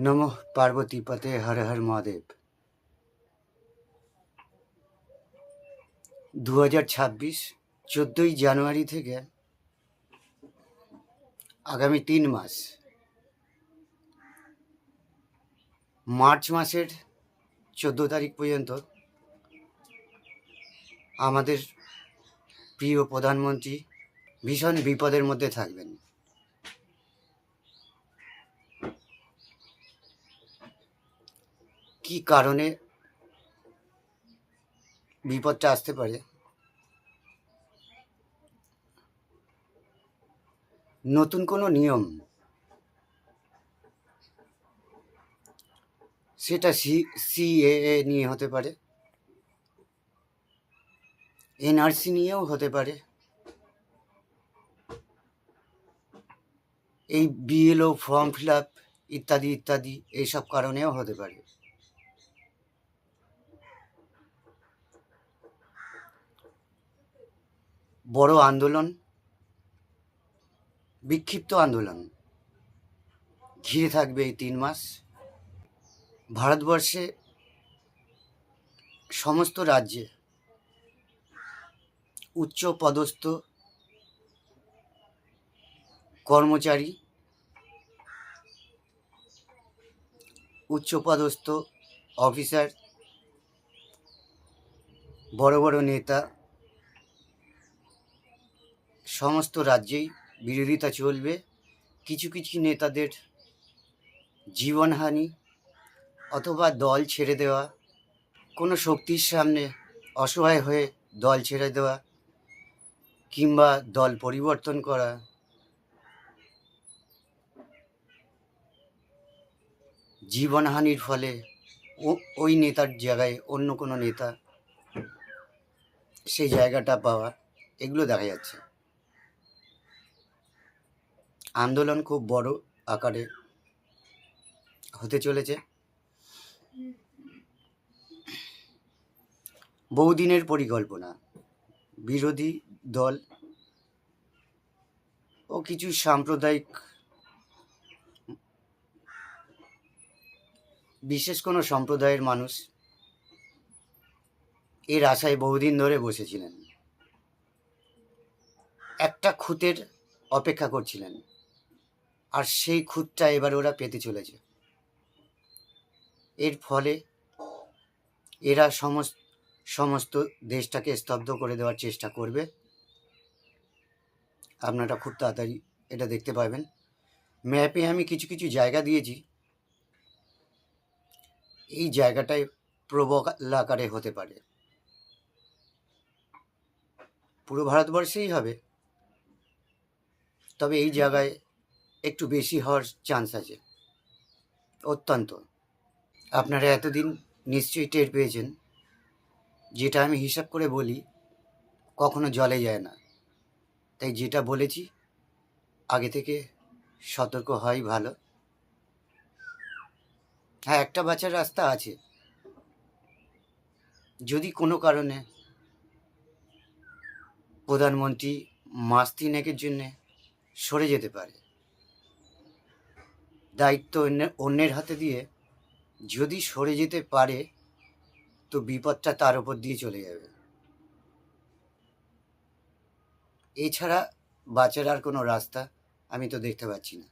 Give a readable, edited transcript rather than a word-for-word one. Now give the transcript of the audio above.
নমঃ পার্বতীপতে হর হর মহাদেব। 2026 14ই জানুয়ারি থেকে আগামী 3 মাস মার্চ মাসের 14 তারিখ পর্যন্ত আমাদের প্রিয় প্রধানমন্ত্রী ভীষণ বিপদের মধ্যে থাকবেন। কি কারণে বিপদটা আসতে পারে? নতুন কোনো নিয়ম, সেটা সিএএ নিয়ে হতে পারে, এনআরসি নিয়েও হতে পারে, এই বিএলও ফর্ম ফিল আপ ইত্যাদি ইত্যাদি এইসব কারণেও হতে পারে। বড় আন্দোলন, বিক্ষিপ্ত আন্দোলন ঘিরে থাকবে এই 3 মাস। ভারতবর্ষে সমস্ত রাজ্যে উচ্চ পদস্থ কর্মচারী, উচ্চপদস্থ অফিসার, বড় বড় নেতা, সমস্ত রাজ্যেই বিরোধিতা চলবে। কিছু কিছু নেতাদের জীবনহানি অথবা দল ছেড়ে দেওয়া, কোনো শক্তির সামনে অসহায় হয়ে দল ছেড়ে দেওয়া কিংবা দল পরিবর্তন করা, জীবনহানির ফলে ওই নেতার জায়গায় অন্য কোনো নেতা সেই জায়গাটা পাওয়া, এগুলো দেখা যাচ্ছে। আন্দোলন খুব বড় আকারে হতে চলেছে। বহুদিনের পরিকল্পনা, বিরোধী দল ও কিছু সাম্প্রদায়িক বিশেষ কোনো সম্প্রদায়ের মানুষ এর আশায় বহুদিন ধরে বসেছিলেন, একটা খুঁতের অপেক্ষা করছিলেন, আর সেই খুঁতটা এবার ওরা পেতে চলেছে। এর ফলে এরা সমস্ত দেশটাকে স্তব্ধ করে দেওয়ার চেষ্টা করবে। আপনারা খুব তাড়াতাড়ি এটা দেখতে পাবেন। ম্যাপে আমি কিছু কিছু জায়গা দিয়েছি, এই জায়গাটায় প্রবল আকারে হতে পারে। পুরো ভারতবর্ষেই হবে, তবে এই জায়গায় একটু বেশি হওয়ার চান্স আছে, অত্যন্ত। আপনারা এতদিন নিশ্চয়ই টের পেয়েছেন, যেটা আমি হিসাব করে বলি কখনো জলে যায় না, তাই যেটা বলেছি আগে থেকে সতর্ক হওয়াই ভালো। হ্যাঁ, একটা বাঁচার রাস্তা আছে। যদি কোনো কারণে প্রধানমন্ত্রী মাস 3-এর জন্যে সরে যেতে পারে, দায়িত্ব অন্যের হাতে দিয়ে যদি সরে যেতে পারে, তো বিপদটা তার উপর দিয়ে চলে যাবে। এছাড়া বাঁচার আর কোনো রাস্তা আমি তো দেখতে পাচ্ছি না।